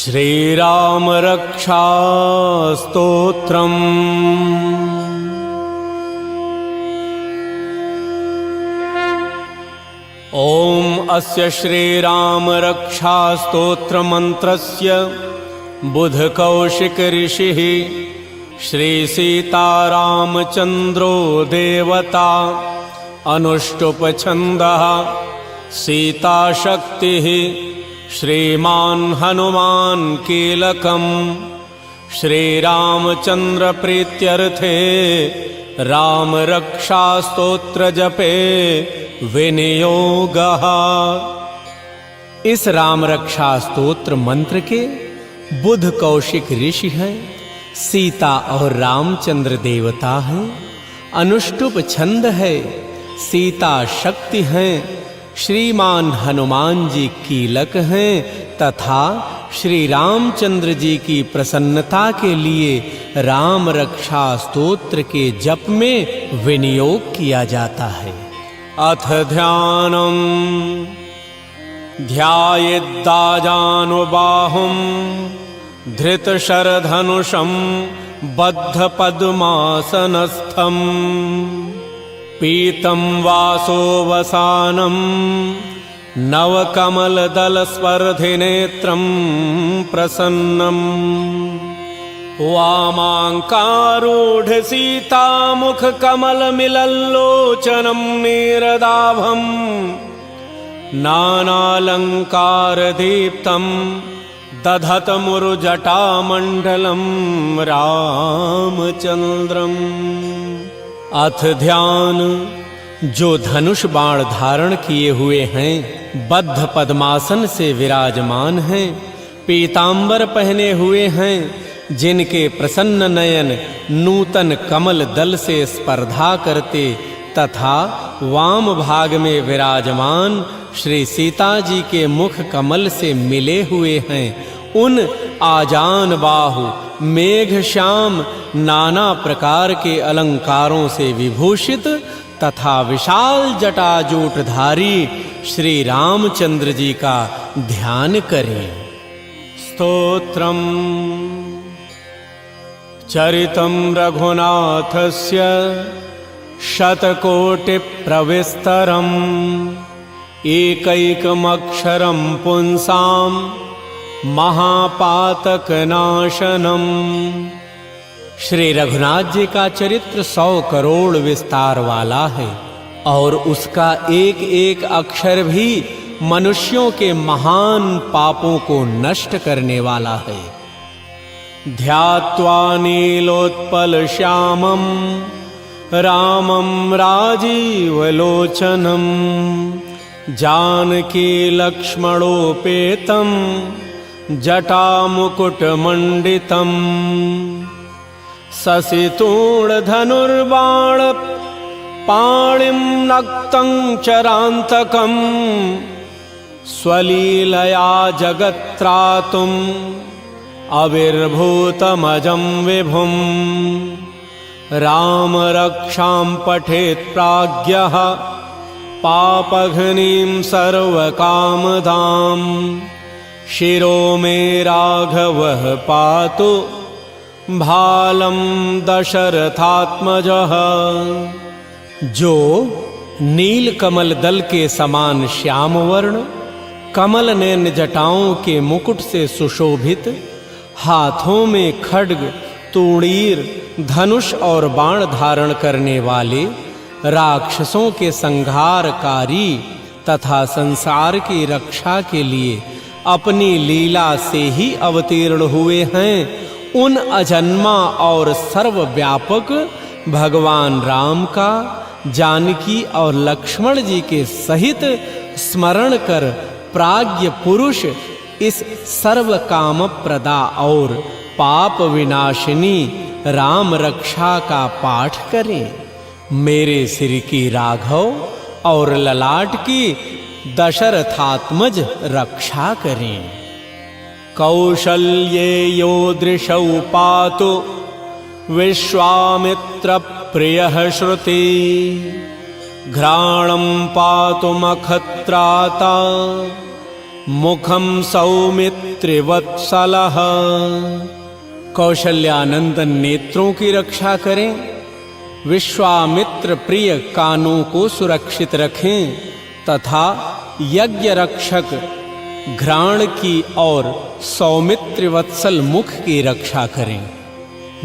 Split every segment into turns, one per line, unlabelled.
श्रीराम रक्षा स्तोत्रम्। ओम अस्य श्रीराम रक्षा स्तोत्र मंत्रस्य बुध कौशिक ऋषिः श्री सीतारामचंद्रो देवता अनुष्टुप छंदः सीता शक्तिः श्रीमान हनुमान कीलकम। श्रीरामचंद्र प्रीत्यर्थे राम रक्षा स्तोत्र जपे विनियोगः। इस राम रक्षा स्तोत्र मंत्र के बुध कौशिक ऋषि हैं, सीता और रामचंद्र देवता हैं, अनुष्टुप छंद है, सीता शक्ति हैं, श्रीमान हनुमान जी कीलक हैं तथा श्री रामचंद्र जी की प्रसन्नता के लिए राम रक्षा स्तोत्र के जप में विनियोग किया जाता है। अथ ध्यानम ध्यायेद्दाजानुबाहुं धृतशरधनुषं बद्धपद्मासनस्थम् पीतं वासोवसानं नवकमलदलस्पर्धिनेत्रं प्रसन्नम् वामाङ्कारूढसीतामुखकमलमिलल्लोचनं नीरदाभं नानालङ्कारदीप्तं दधतमुरुजटामण्डलं रामचन्द्रम्। अथ ध्यान, जो धनुष बाण धारण किए हुए हैं, बद्ध पद्मासन से विराजमान हैं, पीतांबर पहने हुए हैं, जिनके प्रसन्न नयन नूतन कमल दल से स्पर्धा करते तथा वाम भाग में विराजमान श्री सीता जी के मुख कमल से मिले हुए हैं, उन आजान बाहु मेघ श्याम नाना प्रकार के अलंकारों से विभूषित तथा विशाल जटाजूटधारी श्री रामचंद्र जी का ध्यान करें। स्तोत्रम् चरितं रघुनाथस्य शतकोटिप्रविस्तरम् एकैकमक्षरं पुंसां महापातकनाशनम। श्री रघुनाथ जी का चरित्र 100 करोड़ विस्तार वाला है और उसका एक एक अक्षर भी मनुष्यों के महान पापों को नष्ट करने वाला है। ध्यात्वा नीलोत्पल श्यामं रामं राजीवलोचनं जानकी लक्ष्मणोपेतं जटामुकुटमण्डितम् शशितूणधनुर्बाण पाणिं नक्तं चरान्तकं स्वलीलया जगत्त्रातुम् अविर्भूतमजं विभुं राम रक्षां पठेत् प्राज्ञः पापघ्नीं सर्वकामदाम् शिरो मे राघवः पातु भालं दशरथात्मजः। जो नील कमल दल के समान श्याम वर्ण कमल नयन जटाओं के मुकुट से सुशोभित, हाथों में खड्ग तूणीर धनुष और बाण धारण करने वाले, राक्षसों के संहारकारी तथा संसार की रक्षा के लिए अपनी लीला से ही अवतीर्ण हुए हैं, उन अजन्मा और सर्वव्यापक भगवान राम का जानकी और लक्ष्मण जी के सहित स्मरण कर प्राज्ञ पुरुष इस सर्व काम प्रदा और पाप विनाशिनी राम रक्षा का पाठ करें। मेरे सिर की राघव और ललाट की दशरथात्मज रक्षा करें। कौशल्ये यो दृशौ पातु विश्वामित्र प्रियः श्रुति घ्राणं पातु मखत्राता मुखम सौमित्रिवत्सलः। कौशल्यानंदन नेत्रों की रक्षा करें, विश्वामित्र प्रिय कानों को सुरक्षित रखें तथा यज्ञ रक्षक घ्राण की और सौमित्र वत्सल मुख की रक्षा करें।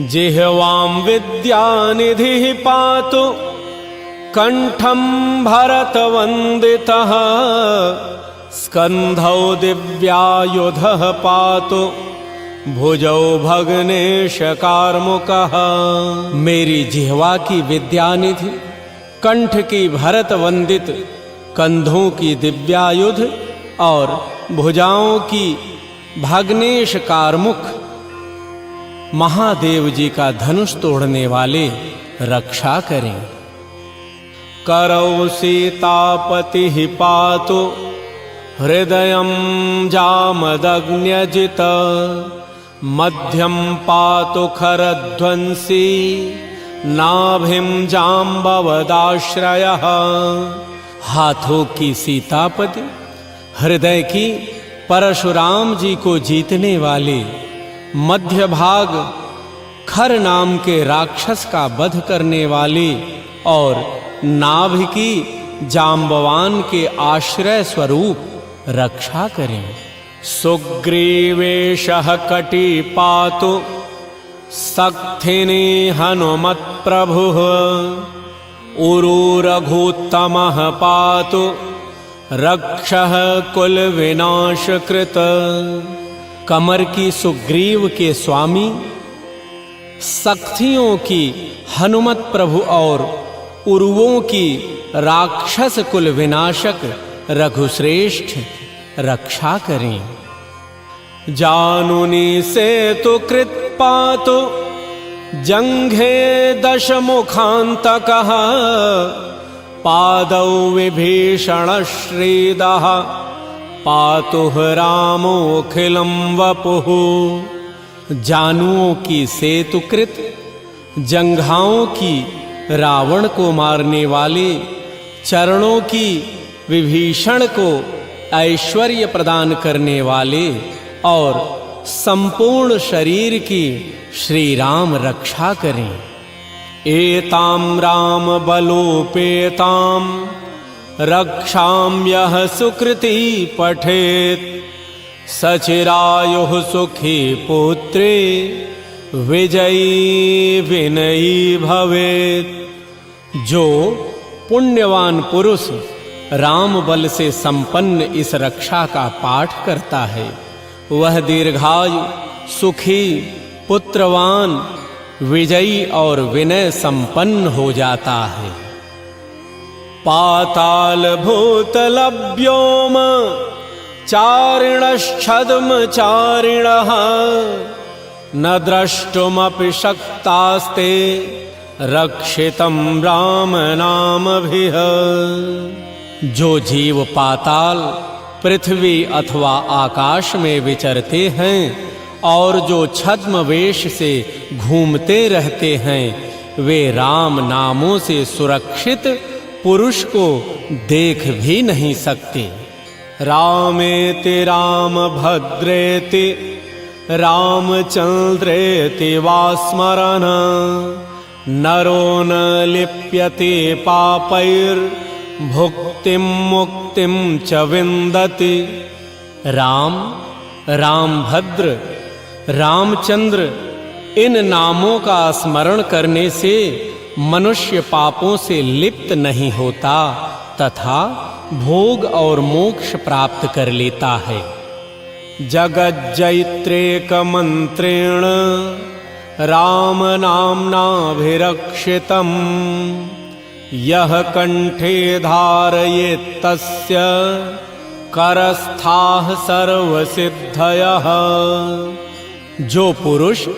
जिह्वां विद्यानिधिः पातु कंठं भरतवंदितः। स्कंधौ दिव्यायुधः पातु भुजौ भग्नेश कार्मुकः। मेरी जिह्वा की विद्यानिधि, कंठ की भरत वंदित, कंधों की दिव्यायुध और भुजाओं की भग्नेश कार्मुक महादेव जी का धनुष तोड़ने वाले रक्षा करें। करौ सीतापतिः पातु हृदयं जामदग्न्यजित। मध्यम पातु खरध्वंसी नाभिं जाम्बवदाश्रयः। हाथों की सीतापति, हृदय की परशुराम जी को जीतने वाले, मध्य भाग खर नाम के राक्षस का वध करने वाले और नाभि की जाम्बवान के आश्रय स्वरूप रक्षा करें। सुग्रीवेशः कटी पातु सक्थिनी हनुमत्प्रभुः। उरुरघुत्तमः पातु रक्षः कुल विनाशकृत। कमर की सुग्रीव के स्वामी, सक्थियों की हनुमत प्रभु और उरुओं की राक्षस कुल विनाशक रघुश्रेष्ठ रक्षा करें। जानुनी सेतु कृत पातु जंघे दशमुखान्तकः। पादौ विभीषण श्रीदः पातुः रामोऽखिलं वपुः। जानुओं की सेतुकृत, जंघाओं की रावण को मारने वाले, चरणों की विभीषण को ऐश्वर्य प्रदान करने वाले और संपूर्ण शरीर की श्री राम रक्षा करें। एतां राम बलोपेतां रक्षां यः सुकृती पठेत्। सचिरायुः सुखी पुत्रे विजयी विनयी भवेत्। जो पुण्यवान पुरुष राम बल से संपन्न इस रक्षा का पाठ करता है, वह दीर्घायु, सुखी, पुत्रवान, विजयी और विनय संपन्न हो जाता है। पाताल भूतल व्योम चारिणश्छद्म चारिणः। न द्रष्टुमपि शक्तास्ते रक्षितं राम नामभिः। जो जीव पाताल, पृथ्वी अथवा आकाश में विचरते हैं और जो छद्म वेश से घूमते रहते हैं, वे राम नामों से सुरक्षित पुरुष को देख भी नहीं सकते। रामेति रामभद्रेति रामचंद्रेति वा स्मरन्। नरो न लिप्यते पापैर्भुक्तिं मुक्तिं च विन्दति। राम, रामभद्र, रामचंद्र इन नामों का स्मरण करने से मनुष्य पापों से लिप्त नहीं होता तथा भोग और मोक्ष प्राप्त कर लेता है। जगज्जैत्रेक मंत्रेण राम नाम्नाभिरक्षितम्। यः कंठे धारयेत् तस्य करस्थाः सर्वसिद्धयः। जो पुरुष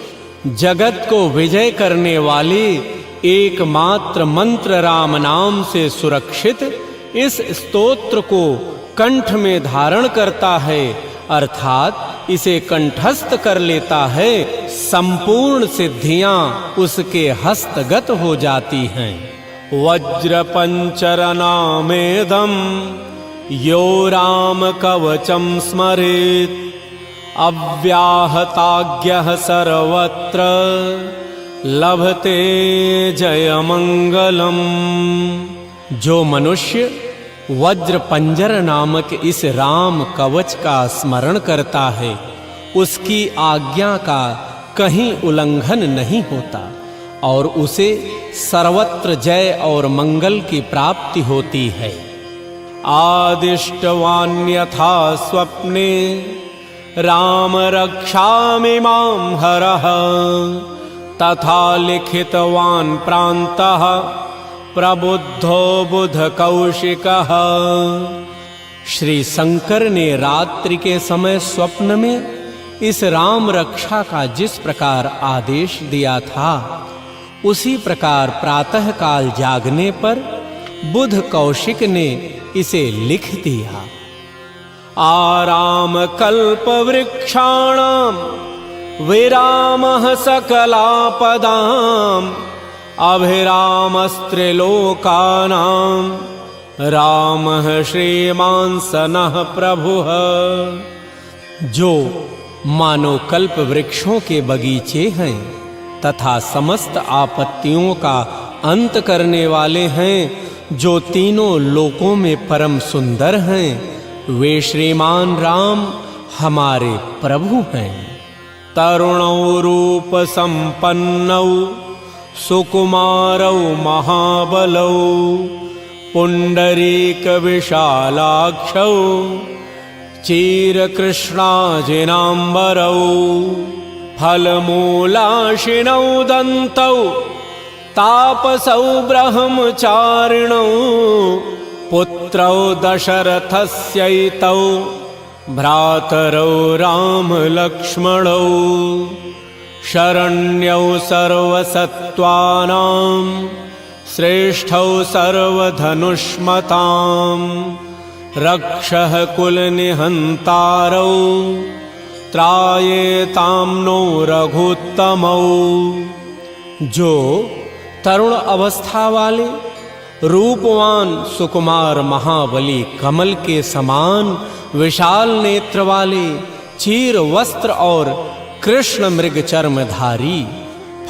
जगत को विजय करने वाले एकमात्र मंत्र राम नाम से सुरक्षित इस स्तोत्र को कंठ में धारण करता है, अर्थात इसे कंठस्थ कर लेता है, संपूर्ण सिद्धियां उसके हस्तगत हो जाती हैं। वज्र पंचरनामेदं यो राम कवचं स्मरेत् अव्याहताज्ञः सर्वत्र लभते जयमंगलम्। जो मनुष्य वज्र पंजर नामक इस राम कवच का स्मरण करता है, उसकी आज्ञा का कहीं उल्लंघन नहीं होता और उसे सर्वत्र जय और मंगल की प्राप्ति होती है। आदिष्टवान्यथा स्वप्ने राम रक्षामि मां हरः तथा लिखितवान् प्रान्तः प्रबुद्धो बुध कौशिकः। श्री शंकर ने रात्रि के समय स्वप्न में इस राम रक्षा का जिस प्रकार आदेश दिया था, उसी प्रकार प्रातः काल जागने पर बुध कौशिक ने इसे लिख दिया। आराम कल्प वृक्षाणां विरामः सकलापदाम् अभिरामस्त्रिलोकानां रामः श्रीमान् सनः प्रभुः। जो मानो कल्प वृक्षों के बगीचे हैं तथा समस्त आपत्तियों का अंत करने वाले हैं, जो तीनों लोकों में परम सुंदर हैं, वे श्रीमान राम हमारे प्रभु हैं। तरुणौ रूप संपन्नौ सुकुमारौ महाबलौ पुंडरीक विशालाक्षौ चीरकृष्णाजिनाम्बरौ फलमूलाशिनौ दन्तौ तापसौ ब्रह्मचारिणौ पुत्रौ दशरथस्यैतौ भ्रातरौ राम लक्ष्मणौ शरण्यौ सर्वसत्त्वानां श्रेष्ठौ सर्वधनुष्मतां रक्षः कुलनिहन्तारौ त्रायेतां नो रघुत्तमौ। जो तरुण अवस्था वाले रूपवान सुकुमार महाबली कमल के समान विशाल नेत्र वाले चीर वस्त्र और कृष्ण मृग चर्मधारी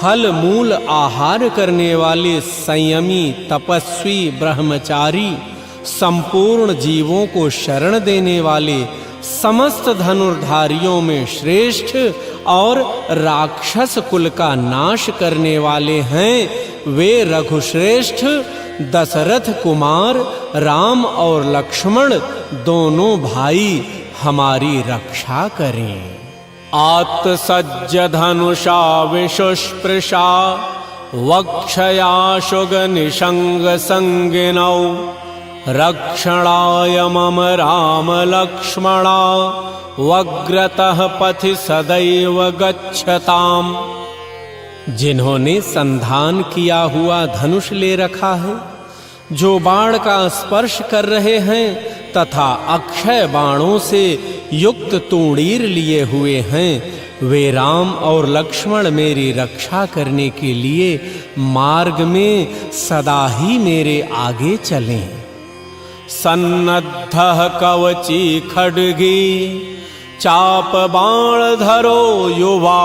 फल मूल आहार करने वाले संयमी तपस्वी ब्रह्मचारी संपूर्ण जीवों को शरण देने वाले समस्त धनुर्धारियों में श्रेष्ठ और राक्षस कुल का नाश करने वाले हैं, वे रघुश्रेष्ठ दशरथ कुमार राम और लक्ष्मण दोनों भाई हमारी रक्षा करें। आत्सज्ज धनुषा विशुष्पृशा वक्षया शुगनिषंग संगिनौ रक्षणाय मम राम लक्ष्मणा वग्रतः पथि सदैव गच्छताम्। जिन्होंने संधान किया हुआ धनुष ले रखा है, जो बाण का स्पर्श कर रहे हैं तथा अक्षय बाणों से युक्त तूणीर लिए हुए हैं, वे राम और लक्ष्मण मेरी रक्षा करने के लिए मार्ग में सदा ही मेरे आगे चलें। सन्नद्धः कवची खड्गी चाप बाण धरो युवा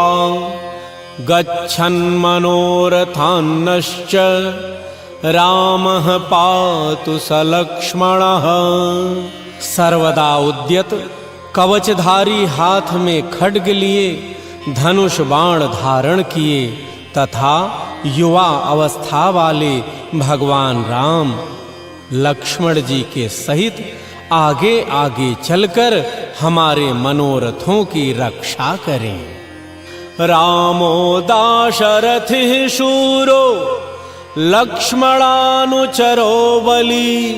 गच्छन् मनोरथान्नश्च रामः पातु स लक्ष्मणः। सर्वदा उद्यत कवचधारी हाथ में खड्ग लिए धनुष बाण धारण किए तथा युवा अवस्था वाले भगवान राम लक्ष्मण जी के सहित आगे आगे चलकर हमारे मनोरथों की रक्षा करें। रामो दाशरथिः शूरो लक्ष्मणानुचरो बली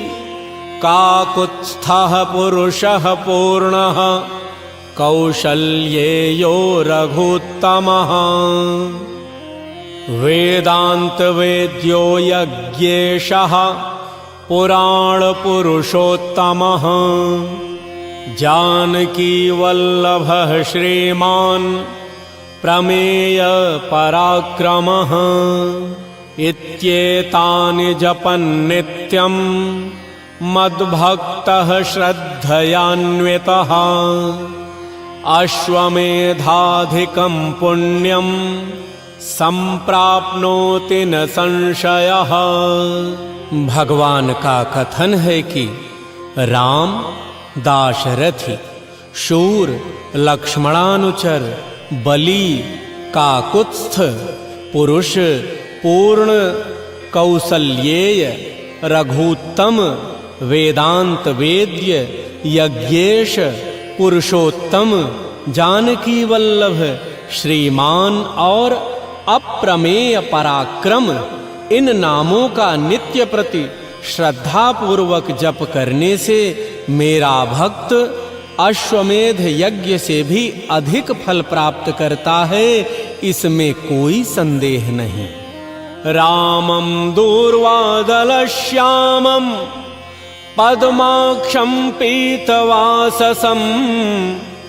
काकुत्स्थः पुरुषः पूर्णः कौशल्येयो रघुत्तमः। वेदांत वेद्यो यज्ञेशः पुराण पुरुषोत्तमः जानकी वल्लभः श्रीमान् प्रमेय पराक्रमः। इत्येतानि जपन् नित्यं मद्भक्तः श्रद्धयान्वितः अश्वमेधाधिकं पुण्यं संप्राप्नोति न संशयः। भगवान का कथन है कि राम दाशरथी, शूर, लक्ष्मणानुचर, बली, काकुत्स्थ, पुरुष, पूर्ण, कौसल्येय, रघुत्तम, वेदांत वेद्य, यज्ञेश, पुरुषोत्तम, जानकी वल्लभ, श्रीमान और अप्रमेय पराक्रम, इन नामों का नित्य प्रति श्रद्धा पूर्वक जप करने से मेरा भक्त अश्वमेध यज्ञ से भी अधिक फल प्राप्त करता है, इसमें कोई संदेह नहीं। रामं दूर्वादलश्यामं पद्माक्षं पीतवाससं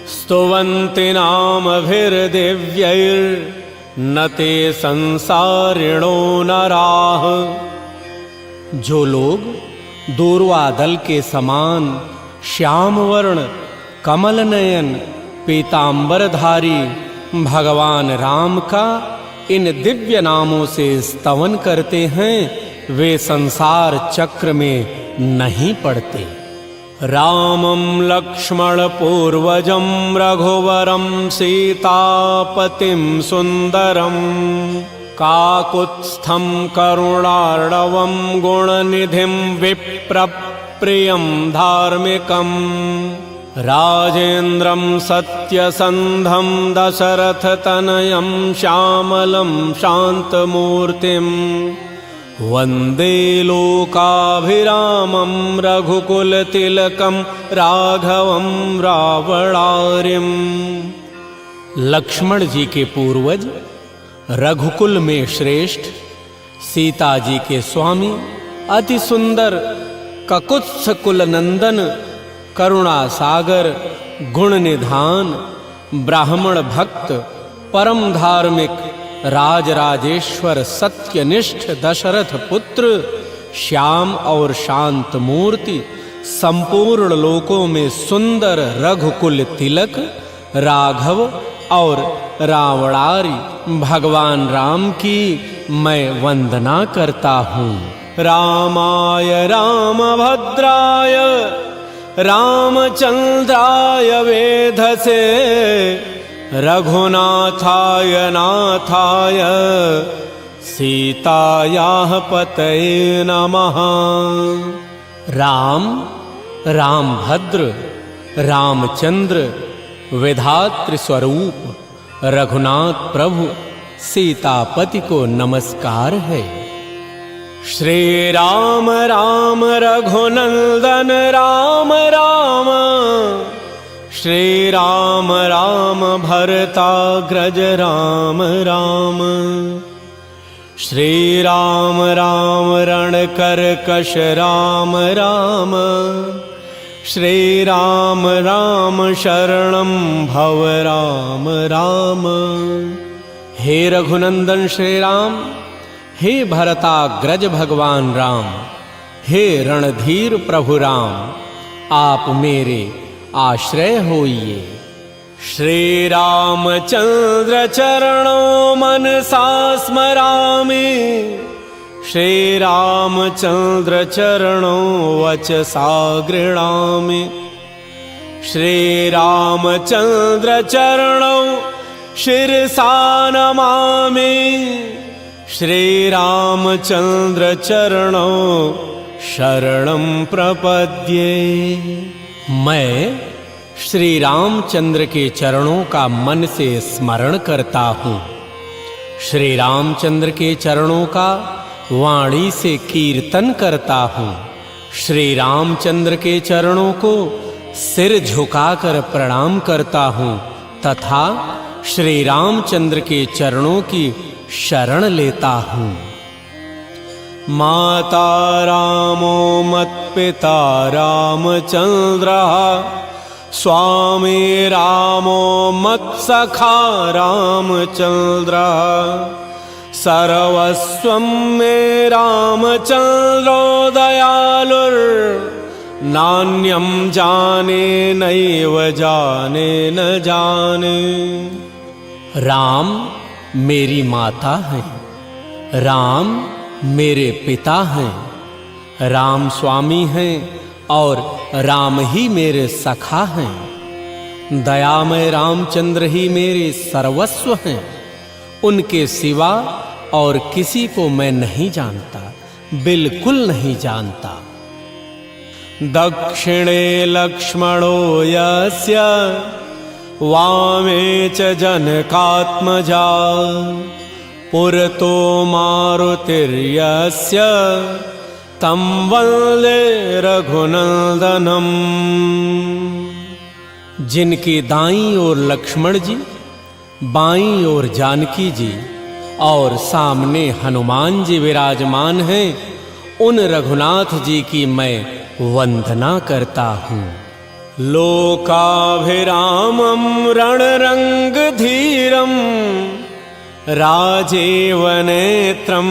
स्तुवन्ति नामभिर्दिव्यैर्न ते संसारिणो नराः। जो लोग दूर्वादल के समान श्याम वर्ण, कमल नयन, पीतांबरधारी भगवान राम का इन दिव्य नामों से स्तवन करते हैं, वे संसार चक्र में नहीं पड़ते। रामं लक्ष्मण पूर्वजं रघुवरं सीतापतिं सुंदरं काकुत्स्थं करुणार्णवं गुणनिधिं विप्रप्रियं धार्मिकं राजेन्द्रं सत्यसन्धं दशरथतनयं श्यामलं शान्तमूर्तिं वन्दे लोकाभिरामं रघुकुलतिलकं राघवं रावणारिं। लक्ष्मण जी के पूर्वज, रघुकुल में श्रेष्ठ, सीता जी के स्वामी, अति सुंदर, ककुत्स्थ कुल नंदन, करुणा सागर, गुण निधान, ब्राह्मण भक्त, परम धार्मिक, राजराजेश्वर, सत्यनिष्ठ दशरथ पुत्र, श्याम और शांत मूर्ति, संपूर्ण लोकों में सुंदर रघुकुल तिलक, राघव और रावणारी भगवान राम की मैं वंदना करता हूँ। रामाय रामभद्राय रामचंद्राय वेधसे रघुनाथाय नाथाय सीतायाः पतये नमः। राम, रामभद्र, रामचंद्र, विधात्री स्वरूप रघुनाथ प्रभु सीतापति को नमस्कार है। श्री राम राम रघुनंदन राम राम, श्री राम राम भरताग्रज राम राम, श्री राम राम रणकर्कश राम राम, श्री राम राम शरणं भव राम राम। हे रघुनंदन श्री राम, हे भरताग्रज भगवान राम, हे रणधीर प्रभु राम, आप मेरे आश्रय होइए। श्री रामचंद्र चरणों मनसा स्मरामि, श्री रामचंद्र चरणों वचसा गृह्णामि, श्री रामचंद्र चरणों शिरसा नमामि, श्री रामचंद्र चरणों शरणं प्रपद्ये। मैं श्री रामचंद्र के चरणों का मन से स्मरण करता हूँ, श्री रामचंद्र के चरणों का वाणी से कीर्तन करता हूँ, श्री रामचंद्र के चरणों को सिर झुकाकर प्रणाम करता हूँ तथा श्री रामचंद्र के चरणों की शरण लेता हूँ। माता रामो मत्पिता रामचंद्रः, स्वामी रामो मत्सखा रामचंद्रः, सर्वस्वं मे रामचंद्रो दयालुर् नान्यं जाने नैव जाने न जाने। राम मेरी माता है, राम मेरे पिता हैं, राम स्वामी हैं और राम ही मेरे सखा हैं। दयामय रामचंद्र ही मेरे सर्वस्व हैं। उनके सिवा और किसी को मैं नहीं जानता, बिल्कुल नहीं जानता। दक्षिणे लक्ष्मणो यस्य वामे च जनकात्मजा पुरतो मारुतिर्यस्य तं वन्दे रघुनन्दनम्। जिनकी दाईं ओर लक्ष्मण जी, बाईं ओर जानकी जी और सामने हनुमान जी विराजमान हैं, उन रघुनाथ जी की मैं वंदना करता हूँ। लोकाभिरामं रणरंगधीरं राजेव नेत्रं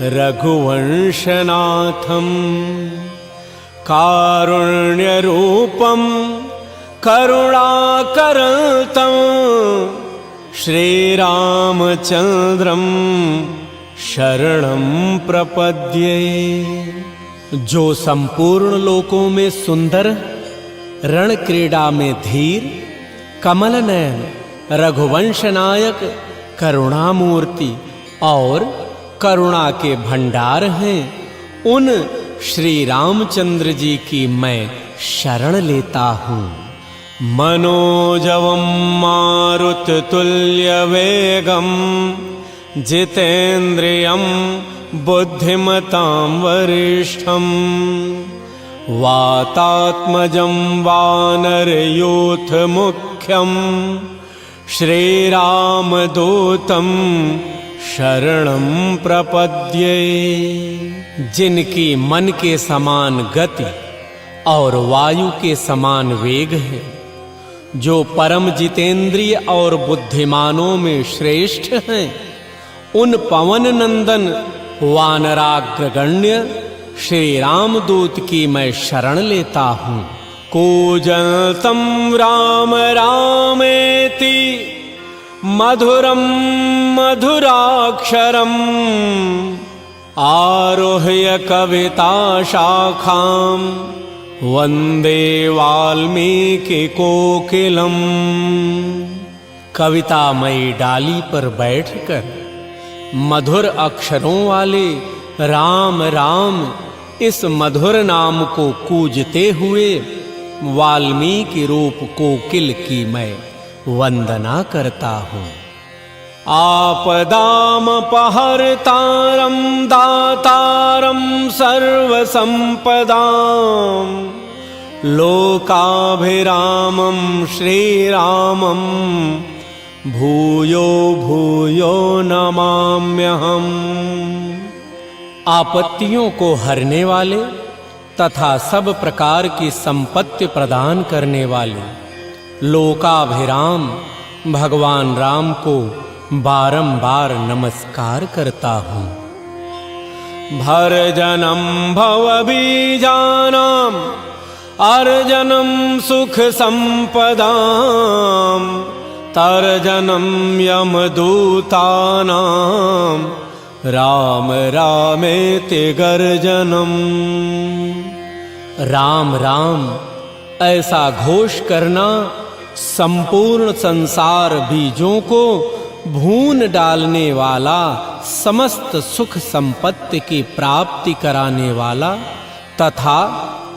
रघुवंशनाथं कारुण्यरूपं करुणाकरतं श्रीरामचंद्रं शरणं प्रपद्ये। जो संपूर्ण लोकों में सुंदर, रण क्रीड़ा में धीर, कमल नयन, रघुवंश नायक, करुणामूर्ति और करुणा के भंडार हैं, उन श्री रामचंद्र जी की मैं शरण लेता हूँ। मनोजवं मारुततुल्यवेगं जितेन्द्रियं बुद्धिमतां वरिष्ठं वातात्मजं वानरयूथमुख्यं श्रीरामदूतं शरणं प्रपद्ये। जिनकी मन के समान गति और वायु के समान वेग है, जो परम जितेंद्रिय और बुद्धिमानों में श्रेष्ठ हैं, उन पवन नंदन वानराग्रगण्य श्री रामदूत की मैं शरण लेता हूँ। कूजन्तं राम रामेति मधुरं मधुराक्षरम् आरुह्य कविता शाखां वंदे वाल्मीकि कोकिलम्। कवितामयी डाली पर बैठकर मधुर अक्षरों वाले राम राम इस मधुर नाम को कूजते हुए वाल्मीकि रूप कोकिल की मैं वंदना करता हूँ। आपदामपहर्तारं दातारं सर्वसंपदां लोकाभिरामं श्रीरामं भूयो भूयो नमाम्यहम्। आपत्तियों को हरने वाले तथा सब प्रकार की संपत्ति प्रदान करने वाले लोकाभिराम भगवान राम को बारंबार नमस्कार करता हूँ। भरजनं भवबीजानां अर्जनं सुख संपदां तर्जनं यमदूतानां राम रामेति गर्जनम्। राम राम ऐसा घोष करना संपूर्ण संसार बीजों को भून डालने वाला, समस्त सुख संपत्ति की प्राप्ति कराने वाला तथा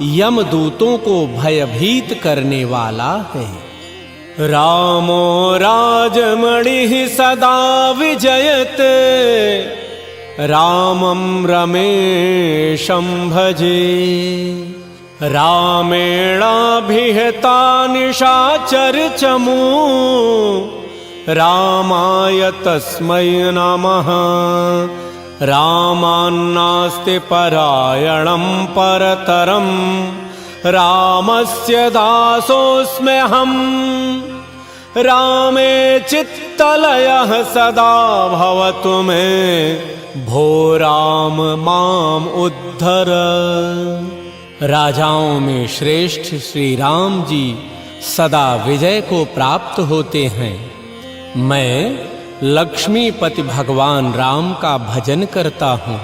यमदूतों को भयभीत करने वाला है। रामो राजमणिः सदा विजयते रामं रमेशं भजे। रामेणाभिहता निशाचरचमू रामाय तस्मै नमः। रामान्नास्ति परायणं परतरं रामस्य दासोऽस्म्यहम्। रामे चित्तलयः सदा भवतु मे भो राम माम् उद्धर। राजाओं में श्रेष्ठ श्री राम जी सदा विजय को प्राप्त होते हैं। मैं लक्ष्मीपति भगवान राम का भजन करता हूँ।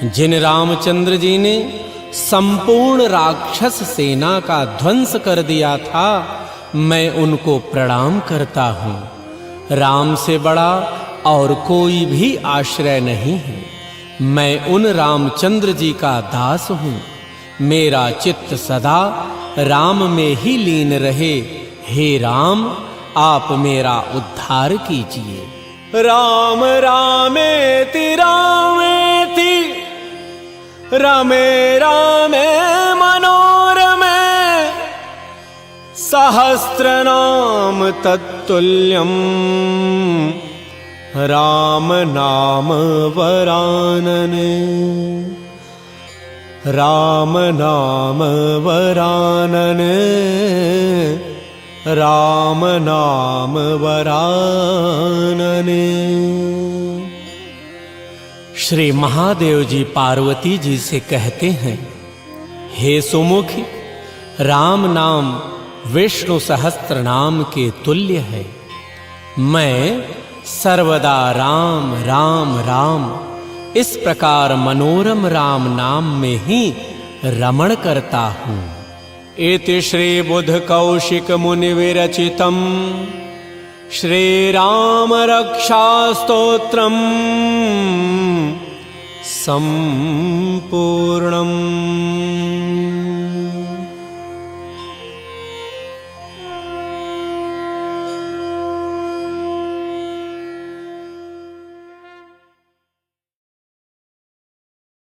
जिन रामचंद्र जी ने संपूर्ण राक्षस सेना का ध्वंस कर दिया था, मैं उनको प्रणाम करता हूँ। राम से बड़ा और कोई भी आश्रय नहीं है। मैं उन रामचंद्र जी का दास हूँ। मेरा चित्त सदा राम में ही लीन रहे। हे राम, आप मेरा उद्धार कीजिए। राम रामेति रामेति रमे रामे मनोरमे सहस्रनाम तत्तुल्यम् राम नाम वरानने। राम नाम वरानने, राम नाम वरानने। श्री महादेव जी पार्वती जी से कहते हैं, हे सुमुखी, राम नाम विष्णु सहस्त्र नाम के तुल्य है। मैं सर्वदा राम राम राम इस प्रकार मनोरम राम नाम में ही रमण करता हूँ। इति श्री बुध कौशिक मुनि विरचितम श्री राम रक्षा स्तोत्रम संपूर्णम्।